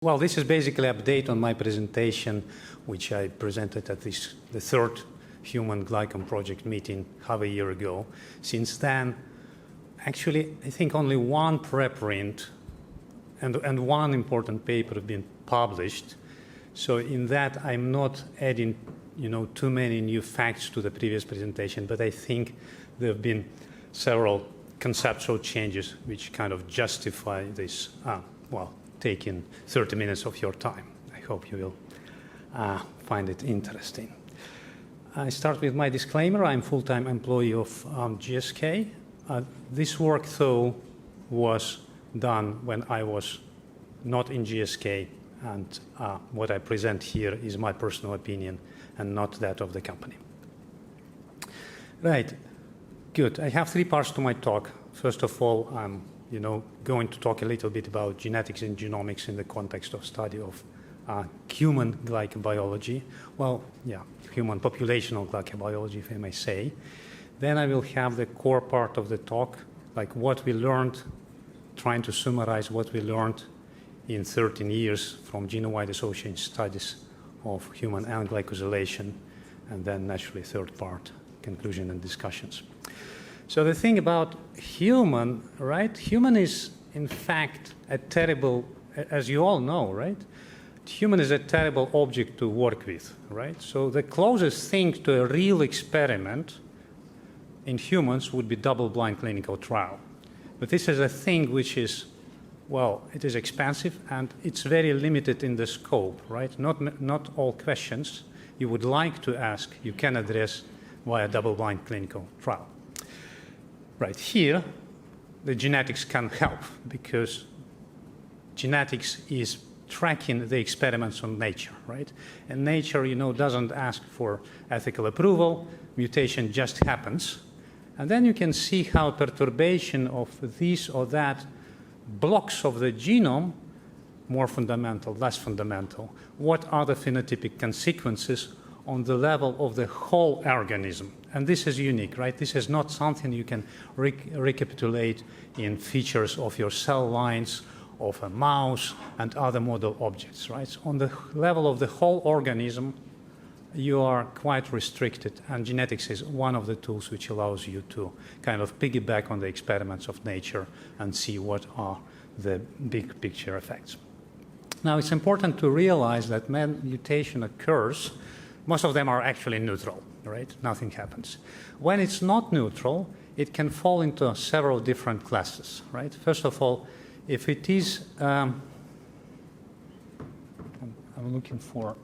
Well, this is basically an update on my presentation, which I presented at the third Human Glycome project meeting half a year ago. Since then, actually, I think only one preprint and one important paper have been published. So in that, I'm not adding, too many new facts to the previous presentation, but I think there have been several conceptual changes which kind of justify this, taking 30 minutes of your time. I hope you will find it interesting. I start with my disclaimer. I'm a full-time employee of GSK. This work, though, was done when I was not in GSK, and what I present here is my personal opinion and not that of the company. Right, good. I have three parts to my talk. First of all, I'm going to talk a little bit about genetics and genomics in the context of study of human glycobiology. Well, yeah, human populational glycobiology, if I may say. Then I will have the core part of the talk, like what we learned, trying to summarize what we learned in 13 years from Genome-Wide associated studies of human N-glycosylation, and then naturally third part, conclusion and discussions. So the thing about human, right? Human is, in fact, a terrible, as you all know, right? Human is a terrible object to work with, right? So the closest thing to a real experiment in humans would be double-blind clinical trial. But this is a thing which is, well, it is expensive and it's very limited in the scope, right? Not all questions you would like to ask, you can address via double-blind clinical trial. Right here, the genetics can help because genetics is tracking the experiments on nature, right? And nature, doesn't ask for ethical approval. Mutation just happens. And then you can see how perturbation of this or that blocks of the genome, more fundamental, less fundamental, what are the phenotypic consequences on the level of the whole organism. And this is unique, right? This is not something you can recapitulate in features of your cell lines, of a mouse, and other model objects, right? So on the level of the whole organism, you are quite restricted, and genetics is one of the tools which allows you to kind of piggyback on the experiments of nature and see what are the big picture effects. Now, it's important to realize that when mutation occurs, most of them are actually neutral, right? Nothing happens. When it's not neutral, it can fall into several different classes, right? First of all, if it is, I'm looking for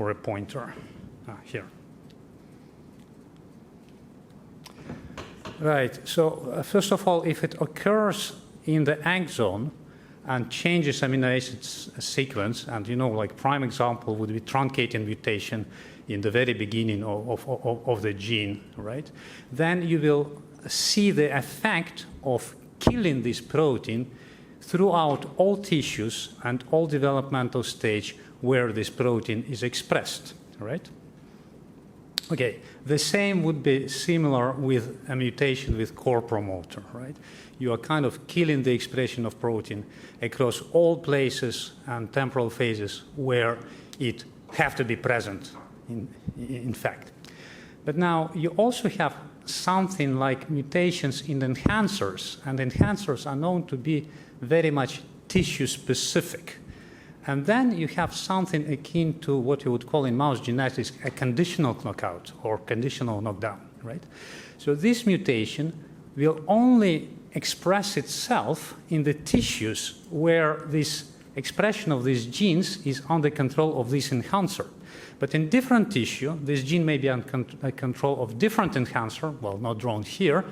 a pointer here. Right, so first of all, if it occurs in the exon and changes amino acid sequence, and like prime example would be truncating mutation in the very beginning of the gene, right? Then you will see the effect of killing this protein throughout all tissues and all developmental stage where this protein is expressed, right? Okay, the same would be similar with a mutation with core promoter, right? You are kind of killing the expression of protein across all places and temporal phases where it have to be present, in fact. But now you also have something like mutations in enhancers, and enhancers are known to be very much tissue-specific. And then you have something akin to what you would call in mouse genetics a conditional knockout or conditional knockdown, right? So this mutation will only express itself in the tissues where this expression of these genes is under control of this enhancer. But in different tissue, this gene may be under control of different enhancer, well, not drawn here,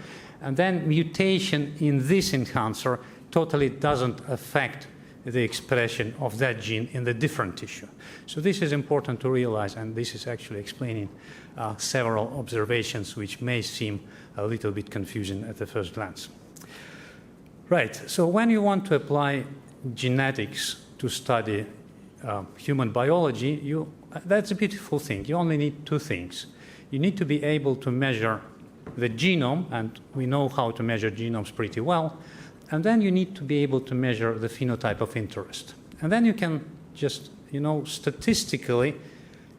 and then mutation in this enhancer totally doesn't affect the expression of that gene in the different tissue. So this is important to realize, and this is actually explaining several observations which may seem a little bit confusing at the first glance. Right, so when you want to apply genetics to study human biology, that's a beautiful thing. You only need two things. You need to be able to measure the genome, and we know how to measure genomes pretty well, and then you need to be able to measure the phenotype of interest. And then you can just, statistically,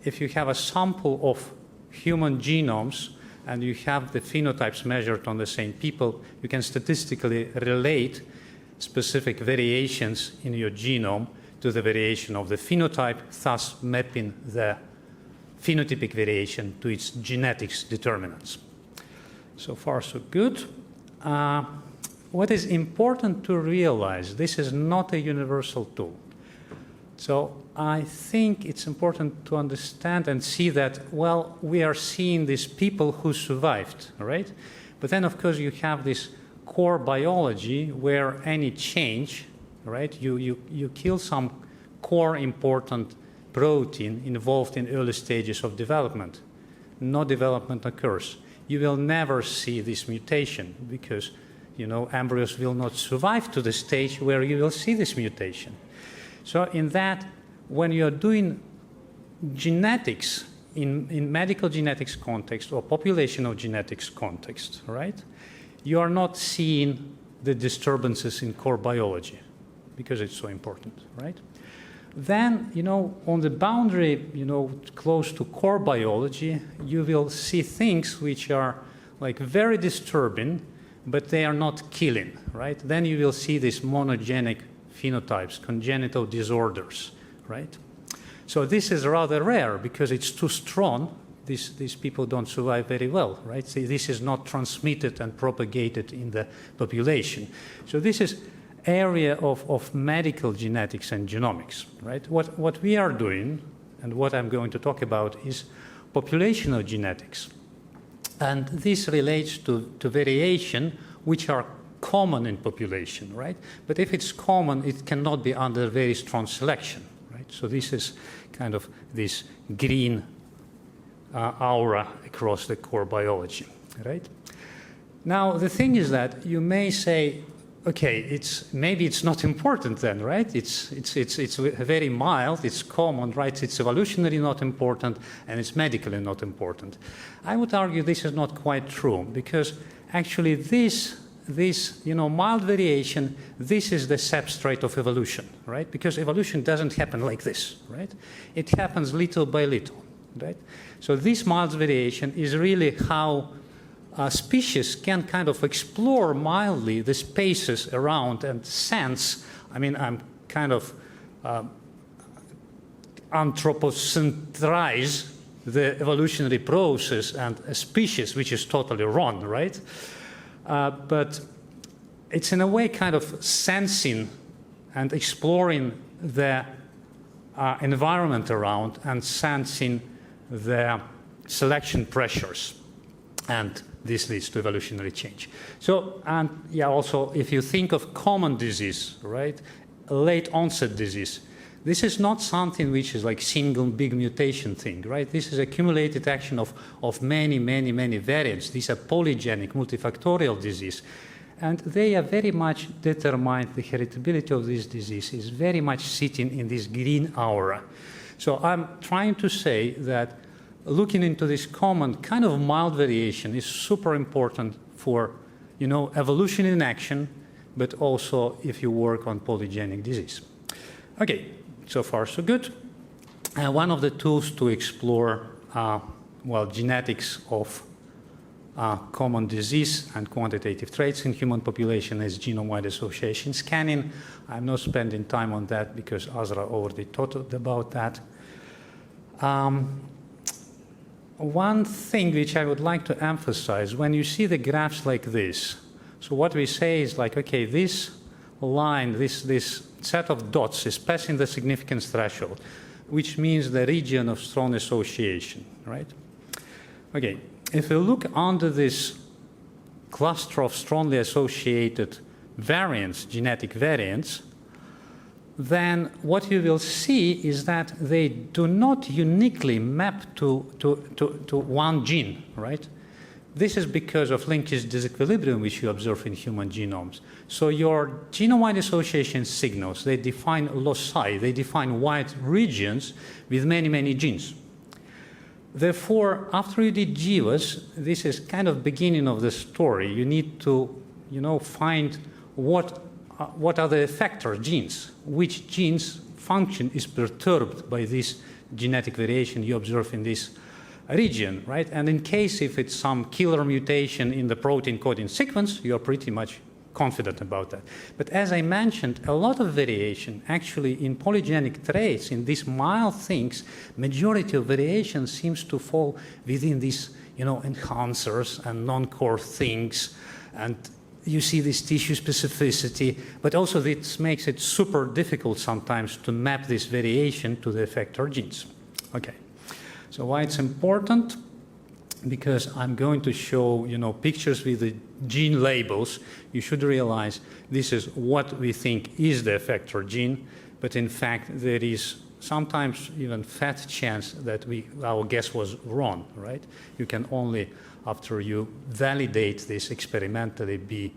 if you have a sample of human genomes and you have the phenotypes measured on the same people, you can statistically relate specific variations in your genome to the variation of the phenotype, thus mapping the phenotypic variation to its genetics determinants. So far, so good. What is important to realize, this is not a universal tool. So I think it's important to understand and see that, well, we are seeing these people who survived, right? But then, of course, you have this core biology where any change, right, you kill some core important protein involved in early stages of development. No development occurs. You will never see this mutation because, embryos will not survive to the stage where you will see this mutation. So in that, when you're doing genetics in medical genetics context or populational genetics context, right, you are not seeing the disturbances in core biology because it's so important, right? Then, on the boundary, close to core biology, you will see things which are like very disturbing, but they are not killing, right? Then you will see these monogenic phenotypes, congenital disorders, right? So this is rather rare because it's too strong. These people don't survive very well, right? So this is not transmitted and propagated in the population. So this is area of medical genetics and genomics, right? What we are doing, and what I'm going to talk about, is populational genetics. And this relates to variation which are common in population, right? But if it's common, it cannot be under very strong selection, right? So this is kind of this green aura across the core biology, right? Now, the thing is that you may say, okay, maybe it's not important then, right? It's very mild, it's common, right? It's evolutionarily not important, and it's medically not important. I would argue this is not quite true, because actually this mild variation, this is the substrate of evolution, right? Because evolution doesn't happen like this, right? It happens little by little, right? So this mild variation is really how species can kind of explore mildly the spaces around and sense. I mean, I'm kind of anthropocentrize the evolutionary process and a species, which is totally wrong, right? But it's in a way kind of sensing and exploring the environment around and sensing the selection pressures. And this leads to evolutionary change. So, and yeah, also, if you think of common disease, right, late onset disease, this is not something which is like single big mutation thing, right? This is accumulated action of many variants. These are polygenic, multifactorial disease. And they are very much determined, the heritability of this disease is very much sitting in this green aura. So I'm trying to say that looking into this common kind of mild variation is super important for, evolution in action, but also if you work on polygenic disease. Okay, so far so good. One of the tools to explore, genetics of common disease and quantitative traits in human population is genome-wide association scanning. I'm not spending time on that because Azra already talked about that. One thing which I would like to emphasize, when you see the graphs like this, so what we say is like, okay, this line, this set of dots is passing the significance threshold, which means the region of strong association, right? Okay, if you look under this cluster of strongly associated variants, genetic variants, then what you will see is that they do not uniquely map to one gene, right? This is because of linkage disequilibrium which you observe in human genomes. So your genome-wide association signals, they define loci, they define wide regions with many genes. Therefore, after you did GWAS, this is kind of beginning of the story. You need to, find what are the effector genes, which genes function is perturbed by this genetic variation you observe in this region, right? And in case if it's some killer mutation in the protein coding sequence, you're pretty much confident about that. But as I mentioned, a lot of variation actually in polygenic traits, in these mild things, majority of variation seems to fall within these, enhancers and non-core things. And you see this tissue specificity, but also this makes it super difficult sometimes to map this variation to the effector genes. Okay, so why it's important? Because I'm going to show, pictures with the gene labels. You should realize this is what we think is the effector gene, but in fact there is sometimes even fat chance that our guess was wrong, right? You can only, after you validate this experimentally, be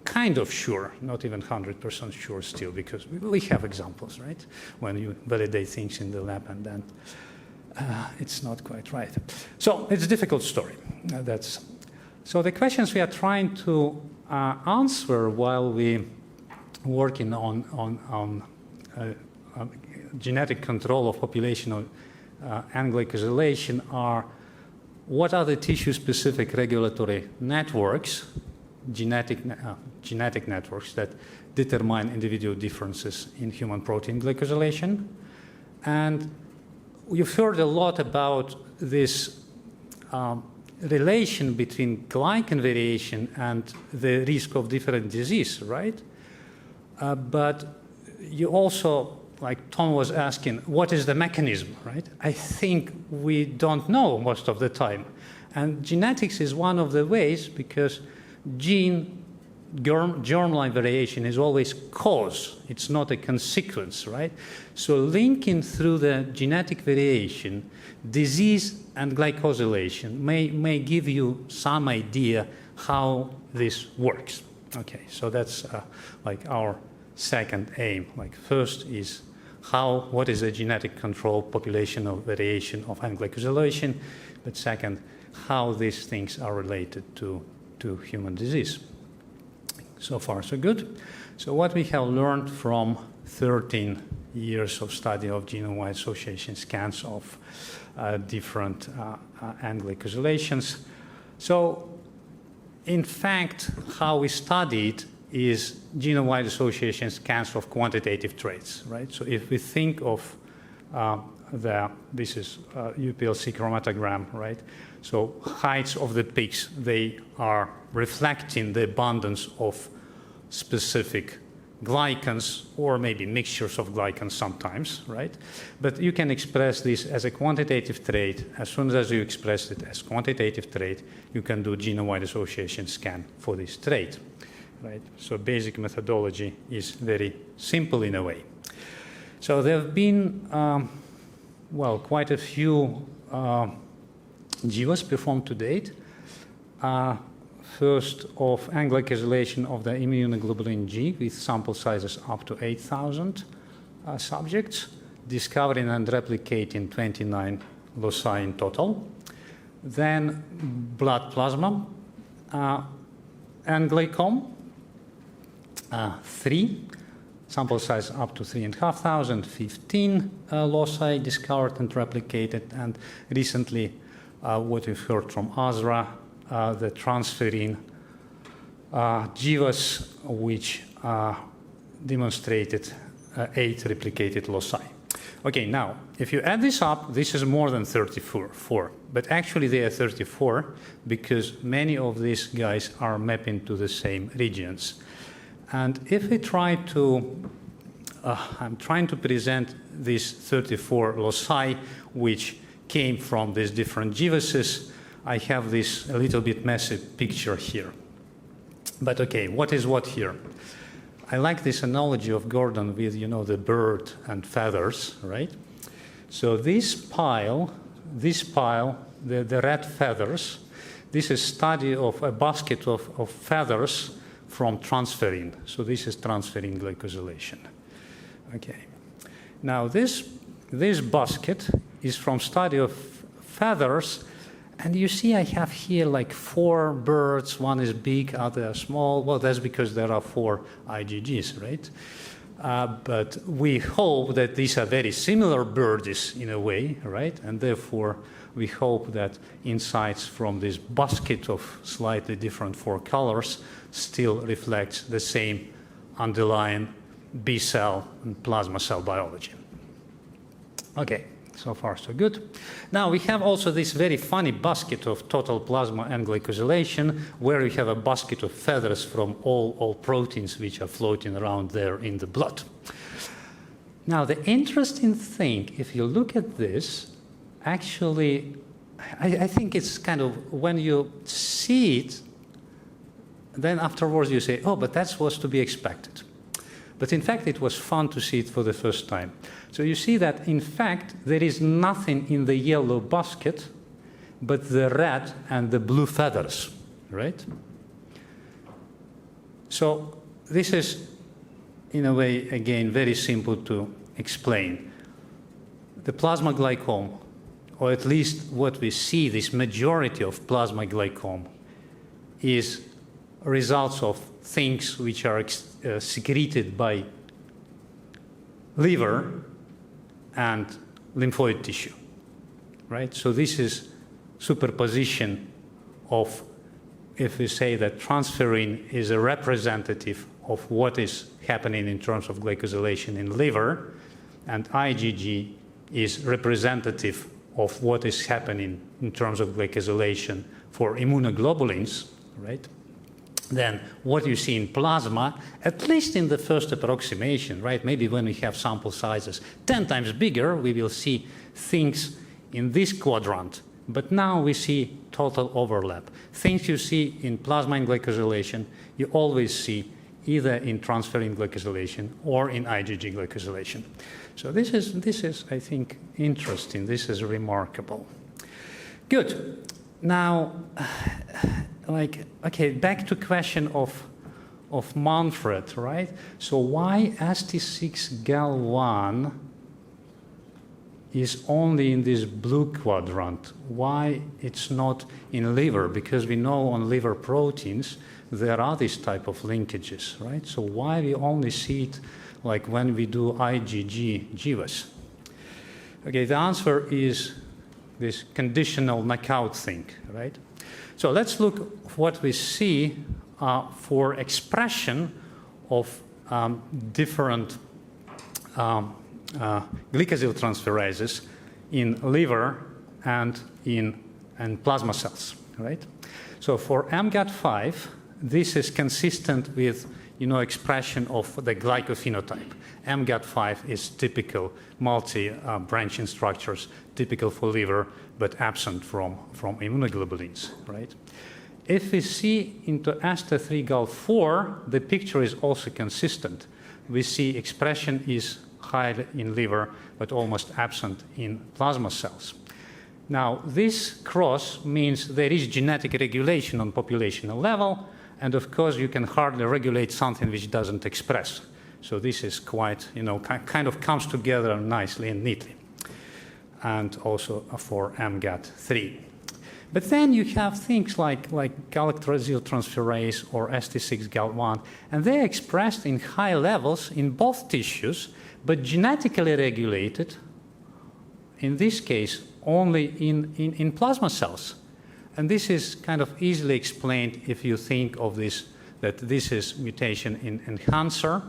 kind of sure, not even 100% sure still, because we have examples, right? When you validate things in the lab and then it's not quite right. So it's a difficult story. So the questions we are trying to answer while we working on genetic control of population N-glycosylation are: what are the tissue-specific regulatory networks, genetic networks that determine individual differences in human protein glycosylation? And you've heard a lot about this relation between glycan variation and the risk of different disease, right? But you also, like Tom was asking, what is the mechanism, right? I think we don't know most of the time. And genetics is one of the ways, because germline variation is always cause. It's not a consequence, right? So linking through the genetic variation, disease and glycosylation may give you some idea how this works. Okay, so that's like our second aim. Like first is what is the genetic control population of variation of N-glycosylation, but second, how these things are related to human disease. So far, so good. So what we have learned from 13 years of study of genome-wide association scans of different N-glycosylations. So in fact, how we studied is genome-wide association scans of quantitative traits, right? So if we think of this is UPLC chromatogram, right? So heights of the peaks, they are reflecting the abundance of specific glycans, or maybe mixtures of glycans sometimes, right? But you can express this as a quantitative trait. As soon as you express it as quantitative trait, you can do genome-wide association scan for this trait, right? So basic methodology is very simple in a way. So there have been, quite a few GWAS performed to date. First of N-glycosylation of the immunoglobulin G with sample sizes up to 8,000 subjects, discovering and replicating 29 loci in total. Then blood plasma and Glycome, 3, sample size up to 3,500, 15 loci discovered and replicated, and recently what we've heard from ASRA, the transferrin GWAS, which demonstrated 8 replicated loci. Okay, now, if you add this up, this is more than 34, but actually they are 34 because many of these guys are mapping to the same regions. And if we try to, I'm trying to present these 34 loci, which came from these different GWASs. I have this a little bit messy picture here. But okay, what is what here? I like this analogy of Gordon with, the bird and feathers, right? So this pile, the red feathers, this is study of a basket of feathers from transferrin. So this is transferrin glycosylation. Okay. Now this basket is from study of feathers. And you see I have here like 4 birds. One is big, other are small. Well, that's because there are 4 IgGs, right? But we hope that these are very similar birds in a way, right? And therefore, we hope that insights from this basket of slightly different 4 colors still reflects the same underlying B cell and plasma cell biology. Okay, so far so good. Now we have also this very funny basket of total plasma and glycosylation, where we have a basket of feathers from all proteins which are floating around there in the blood. Now the interesting thing, if you look at this, actually, I think it's kind of, when you see it, then afterwards you say, oh, but that was to be expected. But in fact, it was fun to see it for the first time. So you see that, in fact, there is nothing in the yellow basket but the red and the blue feathers, right? So this is, in a way, again, very simple to explain. The plasma glycome, or at least what we see, this majority of plasma glycome, is results of things which are secreted by liver and lymphoid tissue, right? So this is superposition of, if we say that transferrin is a representative of what is happening in terms of glycosylation in liver, and IgG is representative of what is happening in terms of glycosylation for immunoglobulins, right? Then what you see in plasma, at least in the first approximation, right? Maybe when we have sample sizes 10 times bigger, we will see things in this quadrant. But now we see total overlap. Things you see in plasma and glycosylation, you always see either in transferrin glycosylation or in IgG glycosylation. So this is, I think, interesting. This is remarkable. Good. Now, okay, back to question of Manfred, right? So why ST6-GAL1 is only in this blue quadrant? Why it's not in liver? Because we know on liver proteins there are these type of linkages, right? So why we only see it like when we do IgG GWAS? Okay, the answer is this conditional knockout thing, right? So let's look what we see for expression of different glycosyltransferases in liver and in plasma cells, right? So for MGAT5, this is consistent with, expression of the glycophenotype. MGAT5 is typical multi-branching structures, typical for liver, but absent from immunoglobulins, right? If we see into ST3-GAL4, the picture is also consistent. We see expression is high in liver, but almost absent in plasma cells. Now, this cross means there is genetic regulation on populational level, and of course, you can hardly regulate something which doesn't express. So this is quite, kind of comes together nicely and neatly. And also for MGAT3. But then you have things like galactosyltransferase or ST6-GAL1, and they're expressed in high levels in both tissues, but genetically regulated, in this case, only in plasma cells. And this is kind of easily explained if you think of this, that this is mutation in enhancer,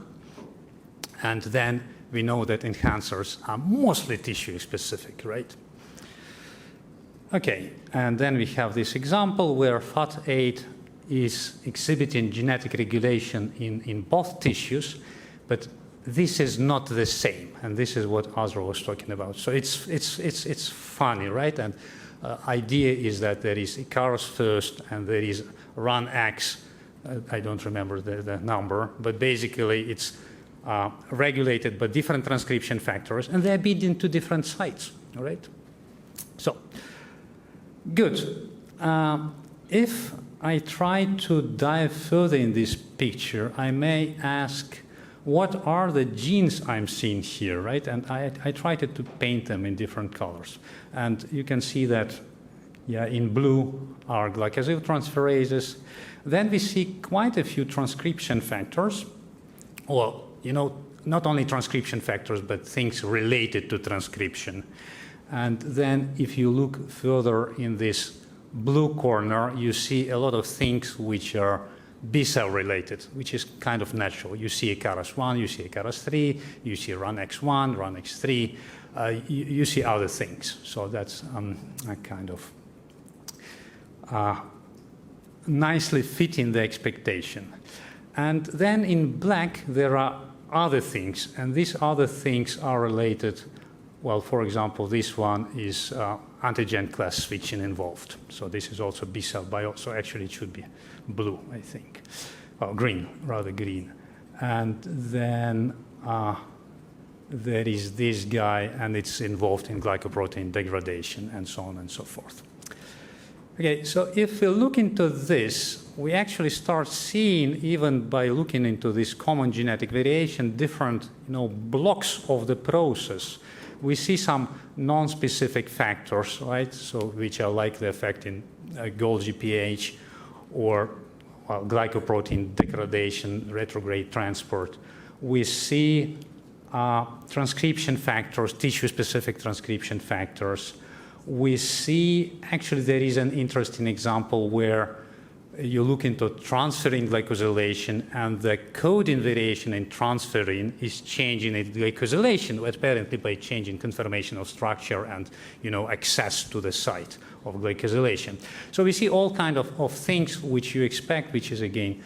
and then we know that enhancers are mostly tissue specific, right? Okay, and then we have this example where FAT8 is exhibiting genetic regulation in both tissues, but this is not the same, and this is what Azra was talking about. So it's funny, right? And idea is that there is Icarus first, and there is RUNX. I don't remember the number, but basically it's regulated by different transcription factors, and they're binding to different sites, all right? So, good. If I try to dive further in this picture, I may ask, what are the genes I'm seeing here, right? And I tried to paint them in different colors. And you can see that, yeah, in blue are glycosyltransferases. Then we see quite a few transcription factors. Well, not only transcription factors, but things related to transcription. And then if you look further in this blue corner, you see a lot of things which are B-cell related, which is kind of natural. You see Acaras1, you see Acaras3, you see RunX1, RunX3, you see other things. So that's a kind of nicely fitting the expectation. And then in black, there are other things, and these other things are related. Well, for example, this one is antigen class switching involved. So this is also B-cell bio, so actually it should be blue, I think. Oh, green, rather green. And then there is this guy, and it's involved in glycoprotein degradation, and so on and so forth. Okay, so if we look into this, we actually start seeing, even by looking into this common genetic variation, different blocks of the process. We see some non-specific factors, right? So which are likely affecting Golgi pH or glycoprotein degradation, retrograde transport. We see transcription factors, tissue-specific transcription factors. We see, actually, there is an interesting example where you look into transferrin glycosylation, and the coding variation in transferrin is changing its glycosylation, apparently by changing conformational structure and access to the site of glycosylation. So we see all kinds of things which you expect, which is again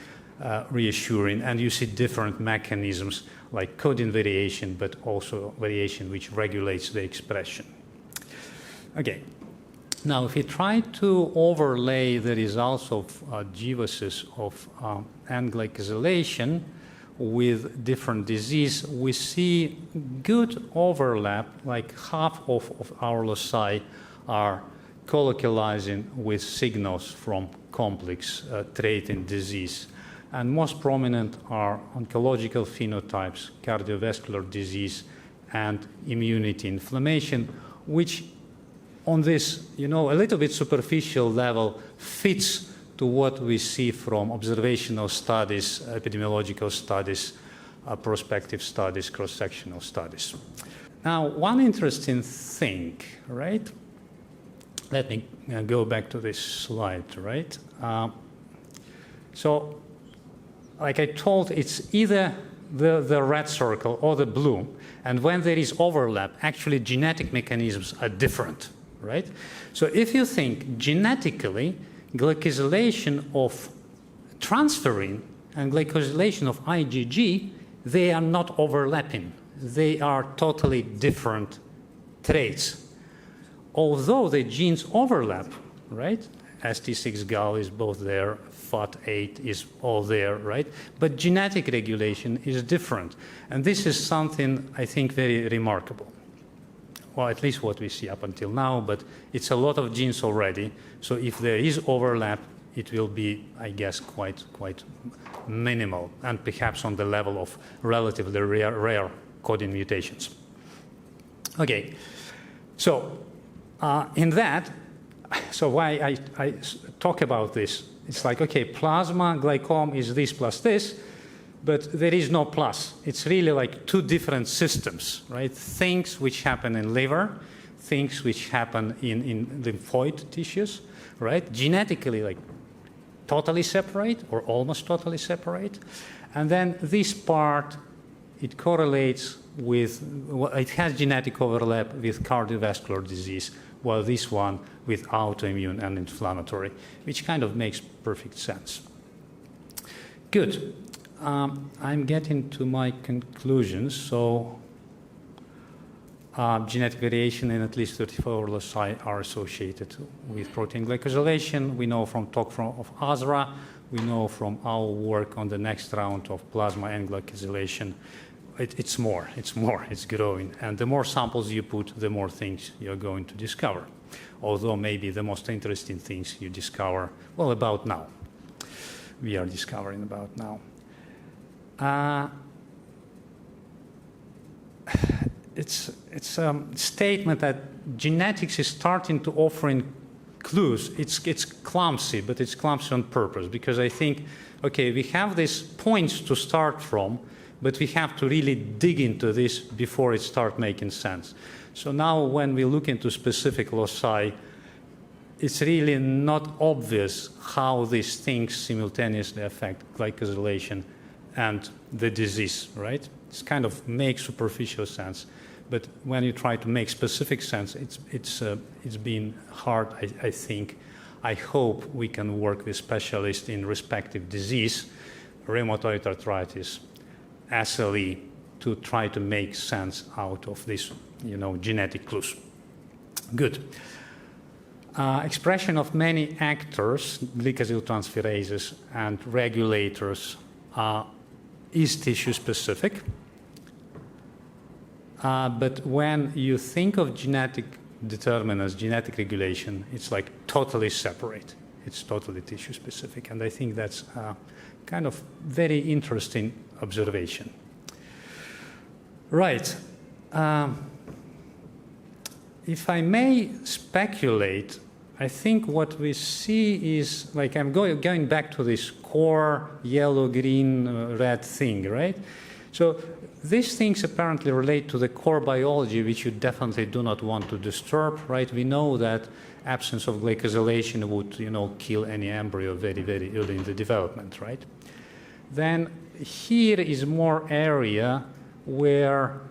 reassuring, and you see different mechanisms like coding variation, but also variation which regulates the expression. Okay. Now, if we try to overlay the results of GWASs of N-glycosylation with different disease, we see good overlap, like half of our loci are colocalizing with signals from complex trait in disease. And most prominent are oncological phenotypes, cardiovascular disease, and immunity inflammation, which on this, a little bit superficial level fits to what we see from observational studies, epidemiological studies, prospective studies, cross-sectional studies. Now, one interesting thing, right? Let me go back to this slide, right? So, like I told, it's either the red circle or the blue. And when there is overlap, actually genetic mechanisms are different. Right? So if you think genetically, glycosylation of transferrin and glycosylation of IgG, they are not overlapping. They are totally different traits. Although the genes overlap, right? ST6-gal is both there, FAT8 is all there, right? But genetic regulation is different. And this is something I think very remarkable. Well, at least what we see up until now, but it's a lot of genes already. So if there is overlap, it will be, I guess, quite minimal, and perhaps on the level of relatively rare coding mutations. Okay, so in that, so why I talk about this, it's like, okay, plasma glycome is this plus this, but there is no plus. It's really like two different systems, right? Things which happen in liver, things which happen in lymphoid tissues, right? Genetically, like totally separate or almost totally separate. And then this part, it correlates with, it has genetic overlap with cardiovascular disease, while this one with autoimmune and inflammatory, which kind of makes perfect sense. Good. I'm getting to my conclusions. So genetic variation in at least 34 loci are associated with protein glycosylation. We know from talk of Azra. We know from our work on the next round of plasma and glycosylation. It's more, it's growing. And the more samples you put, the more things you're going to discover. Although maybe the most interesting things you discover, well, about now. We are discovering about now. It's a statement that genetics is starting to offering clues. It's clumsy, but it's clumsy on purpose, because I think, okay, we have these points to start from, but we have to really dig into this before it starts making sense. So now when we look into specific loci, it's really not obvious how these things simultaneously affect glycosylation and the disease, right? It's kind of makes superficial sense, but when you try to make specific sense, it's been hard, I think. I hope we can work with specialists in respective disease, rheumatoid arthritis, SLE, to try to make sense out of this, genetic clues. Good. Expression of many actors, glycosyltransferases and regulators, is tissue-specific. But when you think of genetic determinants, genetic regulation, it's like totally separate. It's totally tissue-specific. And I think that's kind of very interesting observation. Right. If I may speculate, I think what we see is, like, I'm going back to this core yellow, green, red thing, right? So these things apparently relate to the core biology, which you definitely do not want to disturb, right? We know that absence of glycosylation would, kill any embryo very, very early in the development, right? Then here is more area where,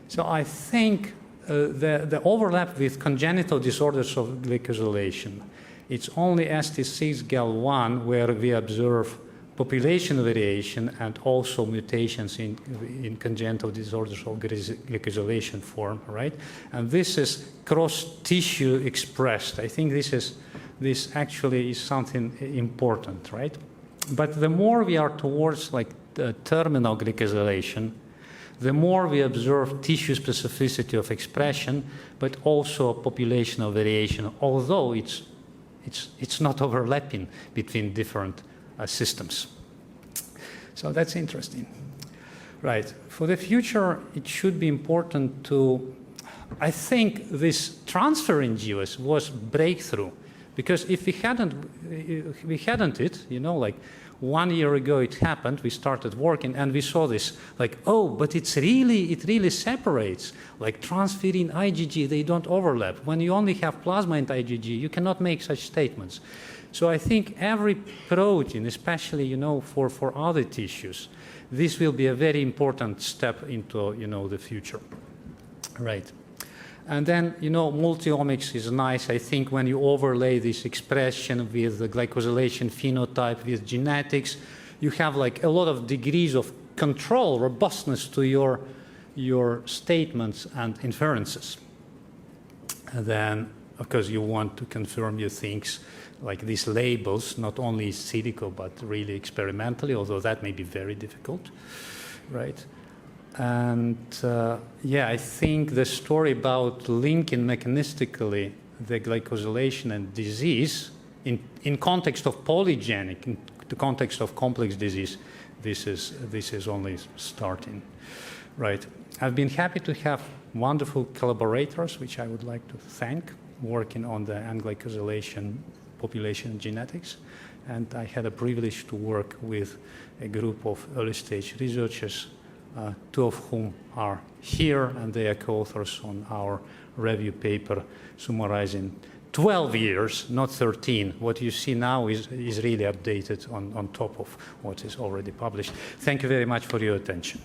so I think the overlap with congenital disorders of glycosylation, it's only ST6-GAL1 where we observe population variation and also mutations in congenital disorders of glycosylation form, right? And this is cross-tissue expressed. I think this actually is something important, right? But the more we are towards like the terminal glycosylation, the more we observe tissue specificity of expression, but also populational variation, although it's not overlapping between different systems. So that's interesting. Right. For the future, it should be important to, I think this transfer in GWAS was breakthrough, because if we hadn't it, like 1 year ago it happened, we started working and we saw this, like, oh, but it really separates, like transferrin, IgG, they don't overlap. When you only have plasma and IgG, you cannot make such statements. So I think every protein, especially, for other tissues, this will be a very important step into, the future. Right. And then, multi-omics is nice. I think when you overlay this expression with the glycosylation phenotype, with genetics, you have like a lot of degrees of control, robustness to your statements and inferences. And then, of course, you want to confirm your things like these labels, not only silico, but really experimentally, although that may be very difficult, right? And I think the story about linking mechanistically the glycosylation and disease in context of polygenic, in the context of complex disease, this is only starting, right? I've been happy to have wonderful collaborators, which I would like to thank, working on the N-glycosylation population genetics. And I had a privilege to work with a group of early-stage researchers, 2 of whom are here, and they are co-authors on our review paper summarizing 12 years, not 13. What you see now is really updated on top of what is already published. Thank you very much for your attention.